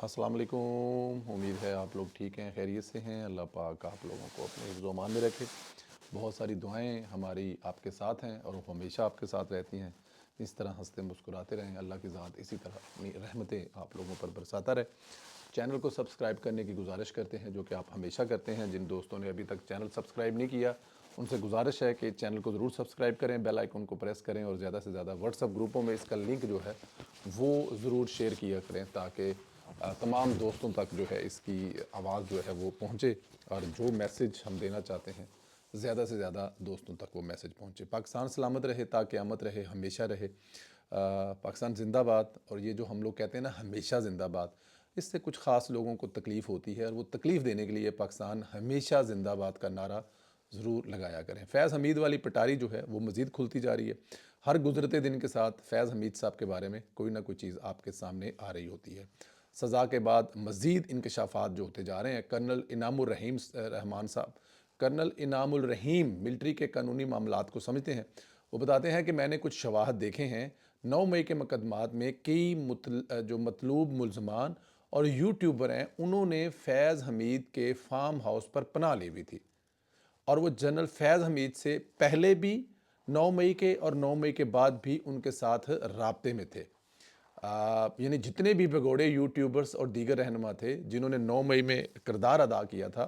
अस्सलाम वालेकुम। उम्मीद है आप लोग ठीक हैं, खैरियत से हैं। अल्लाह पाक आप लोगों को अपने हिफ्ज़-ओ-अमान में रखे। बहुत सारी दुआएं हमारी आपके साथ हैं और वो हमेशा आपके साथ रहती हैं। इस तरह हंसते मुस्कुराते रहें। अल्लाह की ज़ात इसी तरह अपनी रहमतें आप लोगों पर बरसाता रहे। चैनल को सब्सक्राइब करने की गुजारिश करते हैं, जो कि आप हमेशा करते हैं। जिन दोस्तों ने अभी तक चैनल सब्सक्राइब नहीं किया, उनसे गुजारिश है कि चैनल को ज़रूर सब्सक्राइब करें, बेल आइकन को प्रेस करें और ज़्यादा से ज़्यादा व्हाट्सएप ग्रुपों में इसका लिंक जो है वो ज़रूर शेयर किया करें, ताकि तमाम दोस्तों तक जो है इसकी आवाज़ जो है वो पहुँचे और जो मैसेज हम देना चाहते हैं ज़्यादा से ज़्यादा दोस्तों तक वो मैसेज पहुँचे। पाकिस्तान सलामत रहे, ता क़यामत रहे, हमेशा रहे। पाकिस्तान ज़िंदाबाद। और ये जो हम लोग कहते हैं ना हमेशा ज़िंदाबाद, इससे कुछ ख़ास लोगों को तकलीफ़ होती है और वो तकलीफ़ देने के लिए पाकिस्तान हमेशा ज़िंदाबाद का नारा ज़रूर लगाया करें। फैज़ हमीद वाली पटारी जो है वो मज़ीद खुलती जा रही है। हर गुज़रते दिन के साथ फैज़ हमीद साहब के बारे में कोई ना कोई चीज़ आपके सामने आ रही होती है। सज़ा के बाद मज़ीद इंकशाफात जो होते जा रहे हैं। कर्नल इनामुर रहीम रहमान साहब, कर्नल इनामुल रहीम मिलिट्री के कानूनी मामलात को समझते हैं। वो बताते हैं कि मैंने कुछ शवाहद देखे हैं। 9 मई के मुकदमात में कई जो मतलूब मुलजमान और यूट्यूबर हैं, उन्होंने फैज़ हमीद के फार्म हाउस पर पनाह ली हुई थी और वो जनरल फैज़ हमीद से पहले भी 9 मई के और 9 मई के बाद भी उनके साथ राब्ते में थे। यानी जितने भी भगोड़े यूट्यूबर्स और दीगर रहनुमा थे जिन्होंने 9 मई में किरदार अदा किया था,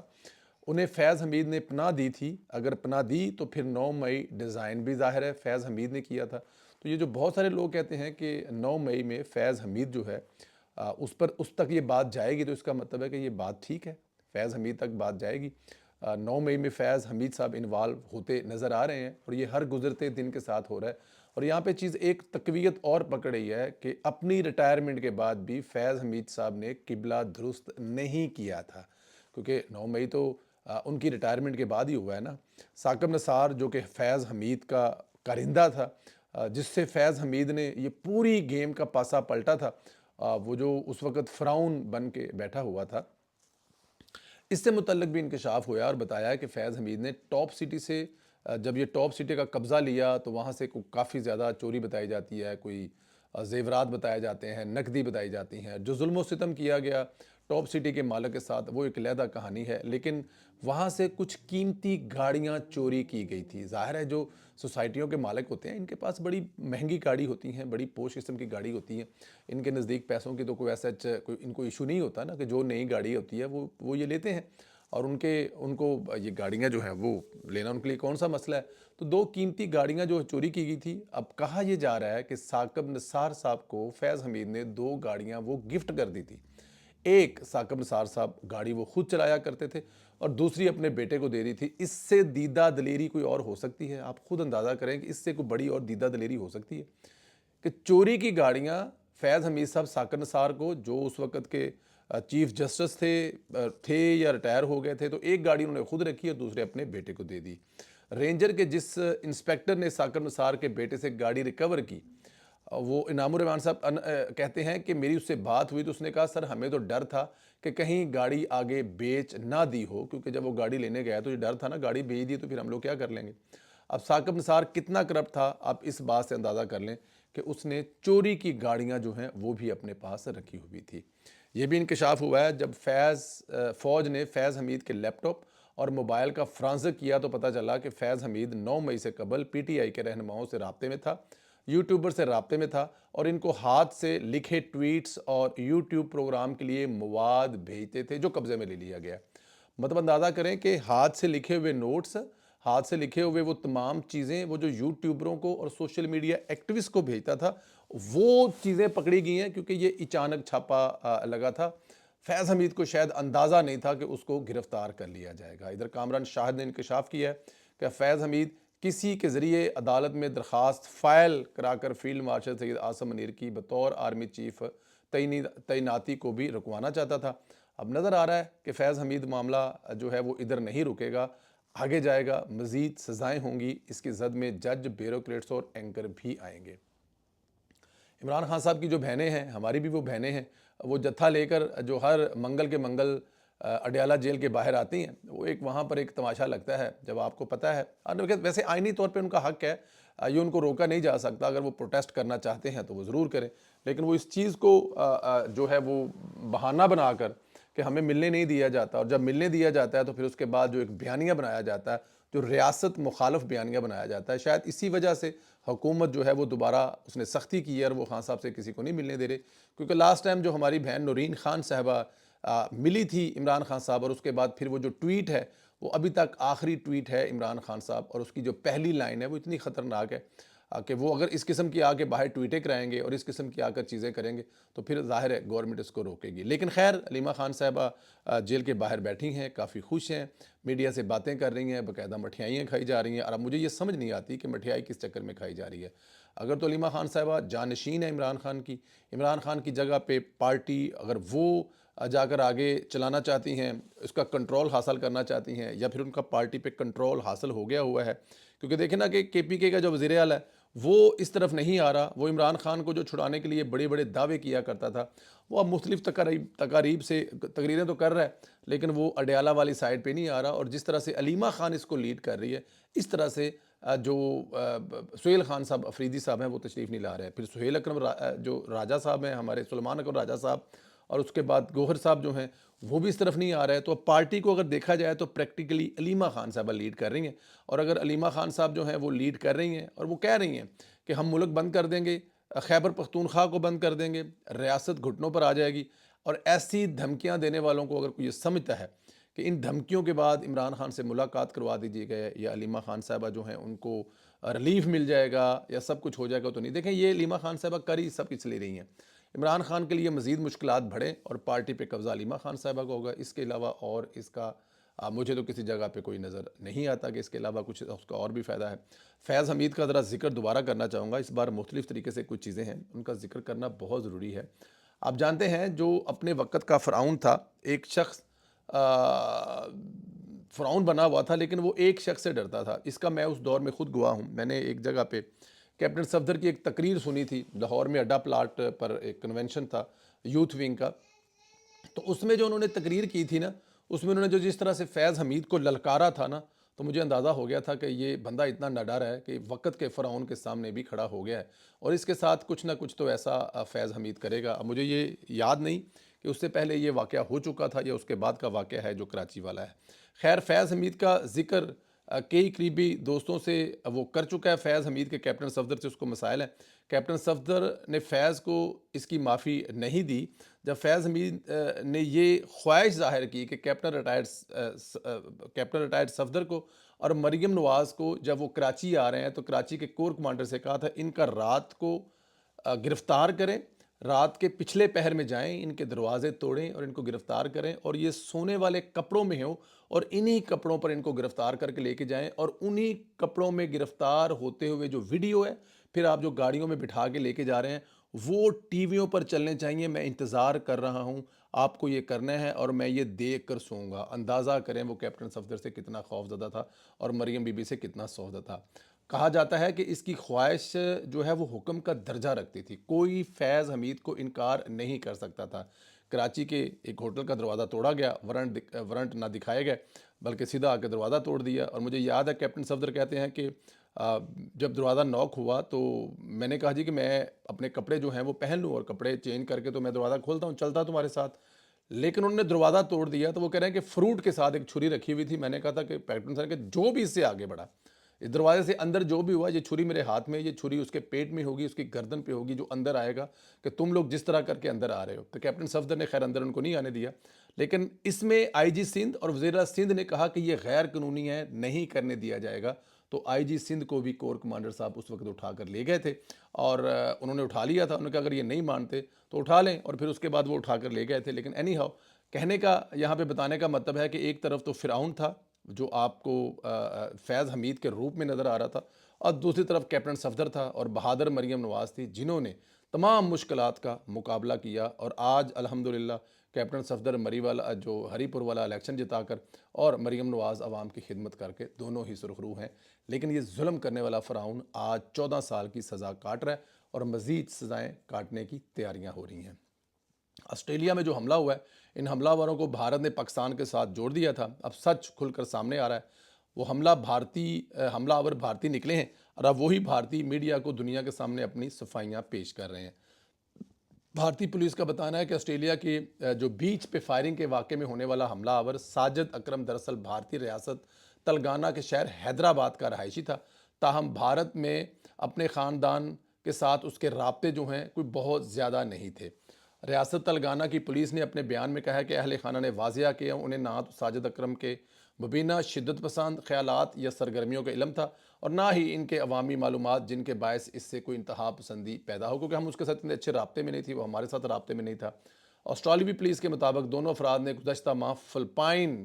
उन्हें फैज़ हमीद ने पनाह दी थी। अगर पनाह दी तो फिर 9 मई डिज़ाइन भी ज़ाहिर है फैज़ हमीद ने किया था। तो ये जो बहुत सारे लोग कहते हैं कि 9 मई में फैज़ हमीद जो है उस तक ये बात जाएगी, तो इसका मतलब है कि ये बात ठीक है, फैज़ हमीद तक बात जाएगी। 9 मई में फैज़ हमीद साहब इन्वॉल्व होते नज़र आ रहे हैं और ये हर गुज़रते दिन के साथ हो रहा है। और यहाँ पे चीज़ एक तक़वियत और पकड़ रही है कि अपनी रिटायरमेंट के बाद भी फैज़ हमीद साहब ने किबला दुरुस्त नहीं किया था, क्योंकि 9 मई तो उनकी रिटायरमेंट के बाद ही हुआ है ना। साकिब नसार जो कि फैज़ हमीद का कारिंदा था, जिससे फैज़ हमीद ने ये पूरी गेम का पासा पलटा था, वो जो उस वक़्त फ़िरौन बन के बैठा हुआ था, इससे मुतल्लिक भी इंकशाफ हुआ और बताया कि फैज़ हमीद ने टॉप सिटी से जब ये टॉप सिटी का कब्ज़ा लिया तो वहाँ से काफ़ी ज़्यादा चोरी बताई जाती है, कोई ज़ेवरात बताए जाते हैं, नकदी बताई जाती हैं। जो जुल्म व सितम किया गया टॉप सिटी के मालिक के साथ वो एक अलहदा कहानी है, लेकिन वहाँ से कुछ कीमती गाड़ियाँ चोरी की गई थी। ज़ाहिर है जो सोसाइटियों के मालिक होते हैं इनके पास बड़ी महंगी गाड़ी होती हैं, बड़ी पोश किस्म की गाड़ी होती है। इनके नज़दीक पैसों की तो कोई ऐसा कोई इनको इशू नहीं होता ना, कि जो नई गाड़ी होती है वो ये लेते हैं और उनको ये गाड़ियाँ जो हैं वो लेना उनके लिए कौन सा मसला है। तो 2 कीमती गाड़ियाँ जो चोरी की गई थी, अब कहा यह जा रहा है कि साकिब नसार साहब को फैज़ हमीद ने 2 गाड़ियाँ वो गिफ्ट कर दी थी। एक साकिब नसार साहब गाड़ी वो खुद चलाया करते थे और दूसरी अपने बेटे को दे दी थी। इससे दीदा दलेरी कोई और हो सकती है? आप खुद अंदाज़ा करें कि इससे कोई बड़ी और दीदा दलेरी हो सकती है कि चोरी की गाड़ियाँ फैज़ हमीद साहब साकिब नसार को, जो उस वक़्त के चीफ जस्टिस थे या रिटायर हो गए थे, तो एक गाड़ी उन्होंने खुद रखी और दूसरे अपने बेटे को दे दी। रेंजर के जिस इंस्पेक्टर ने साकिब नसार के बेटे से गाड़ी रिकवर की, वो इनामुर रहमान साहब कहते हैं कि मेरी उससे बात हुई तो उसने कहा सर हमें तो डर था कि कहीं गाड़ी आगे बेच ना दी हो, क्योंकि जब वो गाड़ी लेने गया तो ये डर था ना, गाड़ी बेच दी तो फिर हम लोग क्या कर लेंगे। अब साकिब नसार कितना करप्ट था आप इस बात से अंदाज़ा कर लें कि उसने चोरी की गाड़ियाँ जो हैं वो भी अपने पास रखी हुई थी। ये भी इंकशाफ हुआ है जब फ़ौज ने फैज़ हमीद के लैपटॉप और मोबाइल का फ्रांसिक किया तो पता चला कि फैज़ हमीद 9 मई से कबल पीटीआई के रहनुमाओं से राब्ते में था, यूट्यूबर से राब्ते में था और इनको हाथ से लिखे ट्वीट्स और यूट्यूब प्रोग्राम के लिए मवाद भेजते थे, जो कब्ज़े में ले लिया गया। मतलब अंदाज़ा करें कि हाथ से लिखे हुए नोट्स, हाथ से लिखे हुए वो तमाम चीज़ें वो जो यूट्यूबरों को और सोशल मीडिया एक्टिविस्ट को भेजता था, वो चीज़ें पकड़ी गई हैं, क्योंकि ये अचानक छापा लगा था। फैज़ हमीद को शायद अंदाज़ा नहीं था कि उसको गिरफ्तार कर लिया जाएगा। इधर कामरान शाहिद ने इंकशाफ किया है कि फैज़ हमीद किसी के ज़रिए अदालत में दरख्वास्त फ़ाइल कराकर फील्ड मार्शल सैयद आसम मुनीर की बतौर आर्मी चीफ तैनाती को भी रुकवाना चाहता था। अब नज़र आ रहा है कि फैज़ हमीद मामला जो है वो इधर नहीं रुकेगा, आगे जाएगा, मज़ीद सज़ाएँ होंगी। इसकी जद में जज, ब्यूरोक्रेट्स और एंकर भी आएंगे। इमरान खान साहब की जो बहनें हैं, हमारी भी वो बहनें हैं, वो जत्था लेकर जो हर मंगल के मंगल अडयाला जेल के बाहर आती हैं, वो एक वहाँ पर एक तमाशा लगता है जब आपको पता है। और वैसे आइनी तौर पे उनका हक़ है, ये उनको रोका नहीं जा सकता। अगर वो प्रोटेस्ट करना चाहते हैं तो वो ज़रूर करें, लेकिन वो इस चीज़ को जो है वो बहाना बनाकर कि हमें मिलने नहीं दिया जाता, और जब मिलने दिया जाता है तो फिर उसके बाद जो एक बयानिया बनाया जाता है, जो रियासत मुखालफ बयानिया बनाया जाता है, शायद इसी वजह से हुकूमत जो है वो दोबारा उसने सख्ती की है और वो खान साहब से किसी को नहीं मिलने दे रहे। क्योंकि लास्ट टाइम जो हमारी बहन नूरीन खान साहबा मिली थी इमरान खान साहब, और उसके बाद फिर वो जो ट्वीट है वो अभी तक आखिरी ट्वीट है इमरान खान साहब, और उसकी जो पहली लाइन है वो इतनी ख़तरनाक है कि वो अगर इस किस्म की आके बाहर ट्वीटें कराएंगे और इस किस्म की आकर चीज़ें करेंगे तो फिर ज़ाहिर है गवर्नमेंट इसको रोकेगी। लेकिन खैर अलीमा खान साहबा जेल के बाहर बैठी हैं, काफ़ी खुश हैं, मीडिया से बातें कर रही हैं, बाकायदा मठियाइयाँ खाई जा रही हैं। और अब मुझे ये समझ नहीं आती कि मठियाई किस चक्कर में खाई जा रही है। अगर तो अलीमा खान साहबा जानशीन है इमरान खान की, इमरान खान की जगह पे पार्टी अगर वो जाकर आगे चलाना चाहती हैं, उसका कंट्रोल हासिल करना चाहती हैं, या फिर उनका पार्टी पे कंट्रोल हासिल हो गया हुआ है, क्योंकि देखें ना कि KPK का जो वज़ीर आला है वो इस तरफ नहीं आ रहा। वो इमरान खान को जो छुड़ाने के लिए बड़े बड़े दावे किया करता था, वो अब मुख्तलिफ तकारीब से तकरीरें तो कर रहा है, लेकिन वो अडयाला वाली साइड पे नहीं आ रहा। और जिस तरह से अलीमा खान इसको लीड कर रही है, इस तरह से जो सुहेल खान साहब अफरीदी साहब हैं वो तशरीफ़ नहीं ला रहे हैं। फिर सुहेल अकरम जो राजा साहब हैं हमारे, सुलेमान अकरम राजा साहब, और उसके बाद गौहर साहब जो हैं वो भी इस तरफ नहीं आ रहे हैं। तो अब पार्टी को अगर देखा जाए तो प्रैक्टिकली अलीमा खान साहबा लीड कर रही हैं। और अगर अलीमा खान साहब जो हैं वो लीड कर रही हैं और वो कह रही हैं कि हम मुल्क बंद कर देंगे, खैबर पख्तूनख्वा को बंद कर देंगे, रियासत घुटनों पर आ जाएगी, और ऐसी धमकियां देने वालों को अगर कोई ये समझता है कि इन धमकियों के बाद इमरान खान से मुलाकात करवा दीजिएगा या अलीमा खान साहबा जो हैं उनको रिलीफ मिल जाएगा या सब कुछ हो जाएगा, तो नहीं। देखें, ये अलीमा खान साहबा कर ही सब इसलिए रही हैं इमरान खान के लिए मज़ीद मुश्किलात बढ़े और पार्टी पे कब्ज़ा अलीमा खान साहबा का होगा। इसके अलावा और इसका मुझे तो किसी जगह पे कोई नज़र नहीं आता कि इसके अलावा कुछ उसका और भी फ़ायदा है। फैज़ हमीद का ज़रा ज़िक्र दोबारा करना चाहूँगा। इस बार मुख्तलिफ़ तरीके से कुछ चीज़ें हैं, उनका ज़िक्र करना बहुत ज़रूरी है। आप जानते हैं जो अपने वक़्त का फ़िरऔन था, एक शख्स फ़िरऔन बना हुआ था, लेकिन वो एक शख्स से डरता था। इसका मैं उस दौर में ख़ुद गवाह हूँ। मैंने एक जगह पे कैप्टन सफदर की एक तकरीर सुनी थी, लाहौर में अड्डा प्लाट पर एक कन्वेंशन था यूथ विंग का। तो उसमें जो उन्होंने तकरीर की थी ना, उसमें उन्होंने जो जिस तरह से फैज़ हमीद को ललकारा था ना, तो मुझे अंदाज़ा हो गया था कि ये बंदा इतना निडर है कि वक़्त के फ़िरऔन के सामने भी खड़ा हो गया है, और इसके साथ कुछ ना कुछ तो ऐसा फैज़ हमीद करेगा। अब मुझे ये याद नहीं कि उससे पहले ये वाक़या हो चुका था या उसके बाद का वाक़या है जो कराची वाला है। खैर, फैज़ हमीद का ज़िक्र कई करीबी दोस्तों से वो कर चुका है। फैज़ हमीद के कैप्टन सफदर से उसको मसाइल हैं। कैप्टन सफदर ने फैज़ को इसकी माफ़ी नहीं दी। जब फैज़ हमीद ने ये ख्वाहिश ज़ाहिर की कि कैप्टन रिटायर्ड सफदर को और मरीम नवाज़ को जब वो कराची आ रहे हैं, तो कराची के कोर कमांडर से कहा था इनका रात को गिरफ़्तार करें, रात के पिछले पहर में जाएं, इनके दरवाजे तोड़ें और इनको गिरफ़्तार करें, और ये सोने वाले कपड़ों में हो और इन्हीं कपड़ों पर इनको गिरफ़्तार करके लेके जाएं, और उन्हीं कपड़ों में गिरफ़्तार होते हुए जो वीडियो है फिर आप जो गाड़ियों में बिठा के लेके जा रहे हैं वो टीवियों पर चलने चाहिए। मैं इंतज़ार कर रहा हूँ, आपको ये करना है और मैं ये देख कर सोऊंगा। अंदाज़ा करें वो कैप्टन सफदर से कितना खौफज़दा था और मरियम बीबी से कितना सौदा था। कहा जाता है कि इसकी ख्वाहिश जो है वो हुक्म का दर्जा रखती थी, कोई फैज़ हमीद को इनकार नहीं कर सकता था। कराची के एक होटल का दरवाज़ा तोड़ा गया, वारंट ना दिखाए गए, बल्कि सीधा आके दरवाज़ा तोड़ दिया। और मुझे याद है कैप्टन सफदर कहते हैं कि जब दरवाज़ा नॉक हुआ तो मैंने कहा जी कि मैं अपने कपड़े जो हैं वो पहन लूँ, और कपड़े चेंज करके तो मैं दरवाज़ा खोलता हूँ, चलता तुम्हारे साथ। लेकिन उन्होंने दरवाज़ा तोड़ दिया। तो वो कह रहे हैं कि फ्रूट के साथ एक छुरी रखी हुई थी। मैंने कहा था कि कैप्टन सर कि जो भी इससे आगे बढ़ा, इस दरवाजे से अंदर जो भी हुआ, ये छुरी मेरे हाथ में, ये छुरी उसके पेट में होगी, उसकी गर्दन पे होगी, जो अंदर आएगा कि तुम लोग जिस तरह करके अंदर आ रहे हो। तो कैप्टन सफदर ने खैर अंदर उनको नहीं आने दिया, लेकिन इसमें IG सिंध और वज़ीर सिंध ने कहा कि ये गैर कानूनी है, नहीं करने दिया जाएगा। तो IG सिंध को भी कोर कमांडर साहब उस वक्त उठाकर ले गए थे, और उन्होंने उठा लिया था। उन्होंने कहा अगर ये नहीं मानते तो उठा लें, और फिर उसके बाद वो उठाकर ले गए थे। लेकिन एनी हाउ, कहने का यहाँ पे बताने का मतलब है कि एक तरफ तो फ़िरऔन था जो आपको फैज़ हमीद के रूप में नज़र आ रहा था, और दूसरी तरफ कैप्टन सफदर था और बहादुर मरियम नवाज़ थी, जिन्होंने तमाम मुश्किलात का मुकाबला किया। और आज अल्हम्दुलिल्लाह कैप्टन सफदर मरी वाला जो हरीपुर वाला इलेक्शन जिताकर, और मरियम नवाज़ आवाम की खिदमत करके दोनों ही सुरखरू हैं। लेकिन ये जुल्म करने वाला फ़िरऔन आज 14 साल की सज़ा काट रहा है और मज़ीद सज़ाएँ काटने की तैयारियाँ हो रही हैं। ऑस्ट्रेलिया में जो हमला हुआ है, इन हमलावरों को भारत ने पाकिस्तान के साथ जोड़ दिया था। अब सच खुलकर सामने आ रहा है। वो हमलावर भारतीय निकले हैं, और अब वही भारतीय मीडिया को दुनिया के सामने अपनी सफाइयाँ पेश कर रहे हैं। भारतीय पुलिस का बताना है कि ऑस्ट्रेलिया के जो बीच पे फायरिंग के वाक़े में होने वाला हमलावर साजिद अकरम दरअसल भारतीय रियासत तेलंगाना के शहर हैदराबाद का रहायशी था। ताहम भारत में अपने ख़ानदान के साथ उसके राब्ते जो हैं कोई बहुत ज़्यादा नहीं थे। रियासत तेलंगाना की पुलिस ने अपने बयान में कहा है कि अहल खाना ने वाजिया किया उन्हें ना तो साजिद अकरम के मुबीना शिद्दत पसंद ख्यालात या सरगर्मियों का इलम था और ना ही इनके अवामी मालूमात जिनके बायस इससे कोई इंतहा पसंदी पैदा हो, क्योंकि हम उसके साथ इतने अच्छे राब्ते में नहीं थी, वो हमारे साथ राब्ते में नहीं था। ऑस्ट्रेलियावी पुलिस के मुताबिक दोनों अफराद ने गुज़श्ता माह फ़िलिपाइन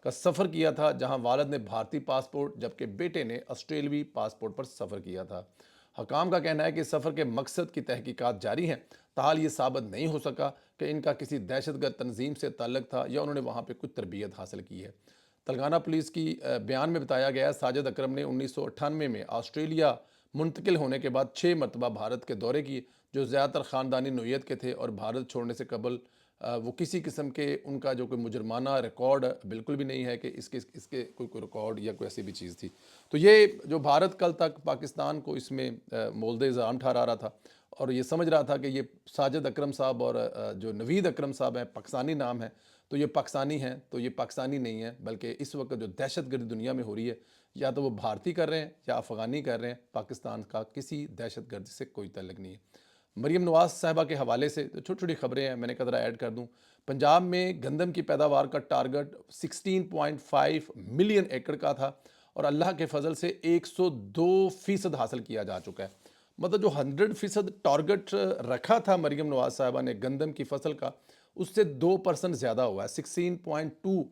का सफ़र किया था, जहाँ वालिद ने भारतीय पासपोर्ट जबकि बेटे ने ऑस्ट्रेलियावी पासपोर्ट पर सफ़र किया था। हकाम का कहना है कि सफ़र के मकसद की तहकीकात जारी हैं। ताहाल ये साबित नहीं हो सका कि इनका किसी दहशतगर्द तंजीम से ताल्लुक़ था या उन्होंने वहाँ पर कुछ तरबियत हासिल की है। तेलंगाना पुलिस की बयान में बताया गया है साजिद अकरम ने 1998 में ऑस्ट्रेलिया मुंतकिल होने के बाद 6 मरतबा भारत के दौरे किए, जो ज़्यादातर ख़ानदानी नोयत के थे और भारत छोड़ने से कबल वो किसी किस्म के उनका जो कोई मुजरमाना रिकॉर्ड बिल्कुल भी नहीं है कि इसके इसके कोई रिकॉर्ड या कोई ऐसी भी चीज़ थी। तो ये जो भारत कल तक पाकिस्तान को इसमें मोल्दे इल्ज़ाम ठहरा रहा था और ये समझ रहा था कि ये साजिद अकरम साहब और जो नवीद अकरम साहब हैं, पाकिस्तानी नाम है, तो ये पाकिस्तानी हैं, तो ये पाकिस्तानी नहीं है, बल्कि इस वक्त जो दहशतगर्दी दुनिया में हो रही है या तो वो भारतीय कर रहे हैं या अफ़गानी कर रहे हैं। पाकिस्तान का किसी दहशतगर्दी से कोई तल्लुक़ नहीं है। मरीम नवाज़ साहिबा के हवाले से तो छोटी छोटी खबरें हैं, मैंने कहा ज़रा ऐड कर दूं। पंजाब में गंदम की पैदावार का टारगेट 16.5 मिलियन एकड़ का था और अल्लाह के फजल से 102% हासिल किया जा चुका है। मतलब जो 100% टारगेट रखा था मरीम नवाज़ साहिबा ने गंदम की फसल का, उससे 2% ज़्यादा हुआ है। 16.2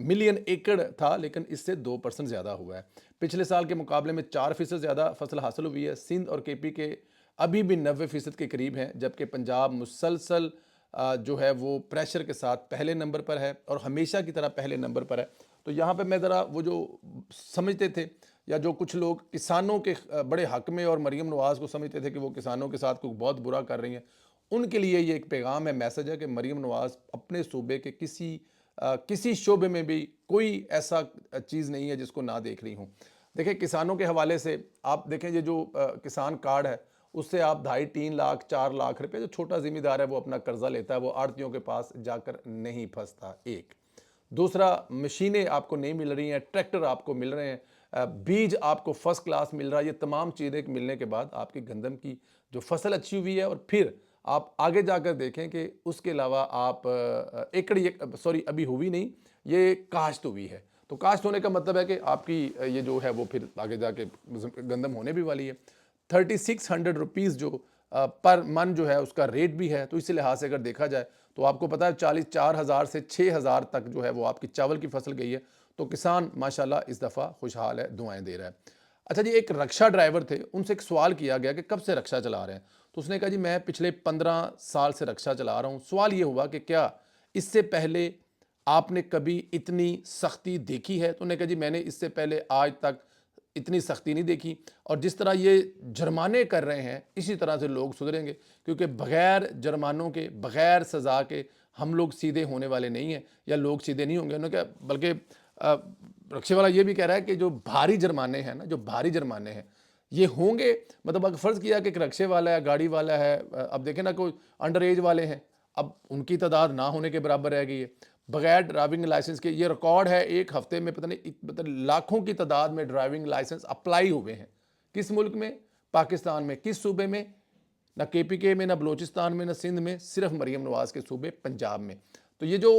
मिलियन एकड़ था, लेकिन इससे 2% ज़्यादा हुआ है। पिछले साल के मुकाबले में 4% ज़्यादा फसल हासिल हुई है। सिंध और केपी के अभी भी 90% के करीब हैं, जबकि पंजाब मुसलसल जो है वो प्रेशर के साथ पहले नंबर पर है और हमेशा की तरह पहले नंबर पर है। तो यहाँ पे मैं ज़रा वो जो समझते थे या जो कुछ लोग किसानों के बड़े हक में और मरीम नवाज़ को समझते थे कि वो किसानों के साथ कुछ बहुत बुरा कर रही हैं, उनके लिए ये एक पैगाम है, मैसेज है कि मरीम नवाज़ अपने सूबे के किसी शोबे में भी कोई ऐसा चीज़ नहीं है जिसको ना देख रही हूँ। देखिए, किसानों के हवाले से आप देखें, ये जो किसान कार्ड है उससे आप 2.5-3 लाख 4 लाख रुपए, जो छोटा ज़िम्मेदार है वो अपना कर्जा लेता है, वो आड़तियों के पास जाकर नहीं फंसता। एक दूसरा, मशीनें आपको नहीं मिल रही हैं, ट्रैक्टर आपको मिल रहे हैं, बीज आपको फर्स्ट क्लास मिल रहा है। ये तमाम चीज़ें मिलने के बाद आपकी गंदम की जो फसल अच्छी हुई है और फिर आप आगे जाकर देखें कि उसके अलावा आप एकड़ अभी हुई नहीं, ये काश्त हुई है। तो काश्त होने का मतलब है कि आपकी ये जो है वो फिर आगे जाके गंदम होने भी वाली है। 3600 रुपीज़ जो पर मन जो है उसका रेट भी है। तो इसी लिहाज से अगर देखा जाए तो आपको पता है 44,000 से 6,000 तक जो है वो आपकी चावल की फसल गई है। तो किसान माशाल्लाह इस दफ़ा खुशहाल है, दुआएं दे रहा है। अच्छा जी, एक रक्षा ड्राइवर थे, उनसे एक सवाल किया गया कि कब से रक्षा चला रहे हैं, तो उसने कहा जी मैं पिछले 15 साल से रक्षा चला रहा हूँ। सवाल ये हुआ कि क्या इससे पहले आपने कभी इतनी सख्ती देखी है? तो उन्होंने कहा जी मैंने इससे पहले आज तक इतनी सख्ती नहीं देखी और जिस तरह ये जुर्माने कर रहे हैं इसी तरह से लोग सुधरेंगे, क्योंकि बग़ैर जुर्मानों के, बग़ैर सज़ा के हम लोग सीधे होने वाले नहीं हैं या लोग सीधे नहीं होंगे। उन्होंने कहा, बल्कि रक्षा वाला ये भी कह रहा है कि जो भारी जुर्माने हैं ना, जो भारी जुर्माने हैं ये होंगे, मतलब अगर फ़र्ज़ किया कि एक रक्षे वाला है, गाड़ी वाला है, अब देखें ना कोई अंडर एज वाले हैं, अब उनकी तादाद ना होने के बराबर रह गई है। बगैर ड्राइविंग लाइसेंस के ये रिकॉर्ड है, एक हफ्ते में पता नहीं मतलब लाखों की तादाद में ड्राइविंग लाइसेंस अप्लाई हुए हैं। किस मुल्क में? पाकिस्तान में। किस सूबे में? ना KPK में, ना बलोचिस्तान में, ना सिंध में, सिर्फ मरीम नवाज़ के सूबे पंजाब में। तो ये जो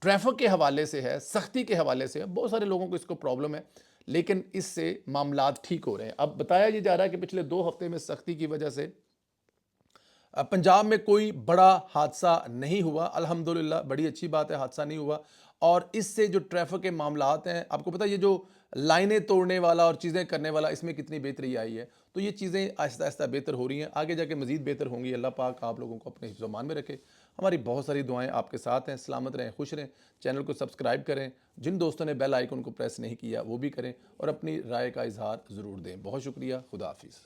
ट्रैफिक के हवाले से है, सख्ती के हवाले से है, बहुत सारे लोगों को इसको प्रॉब्लम है, लेकिन इससे मामलात ठीक हो रहे हैं। अब बताया ये जा रहा है कि पिछले 2 हफ्ते में सख्ती की वजह से पंजाब में कोई बड़ा हादसा नहीं हुआ, अल्हम्दुलिल्लाह, बड़ी अच्छी बात है, हादसा नहीं हुआ। और इससे जो ट्रैफिक के मामलात हैं, आपको पता है ये जो लाइनें तोड़ने वाला और चीज़ें करने वाला, इसमें कितनी बेहतरी आई है। तो ये चीज़ें आहिस्ता आहिस्ता बेहतर हो रही हैं, आगे जाके मज़ीद बेहतर होंगी। अल्लाह पाक आप लोगों को अपने हिफ्ज़-ओ-मान में रखे। हमारी बहुत सारी दुआएं आपके साथ हैं। सलामत रहें, खुश रहें। चैनल को सब्सक्राइब करें, जिन दोस्तों ने बेल आइकन को प्रेस नहीं किया वो भी करें और अपनी राय का इजहार ज़रूर दें। बहुत शुक्रिया। खुदा हाफिज़।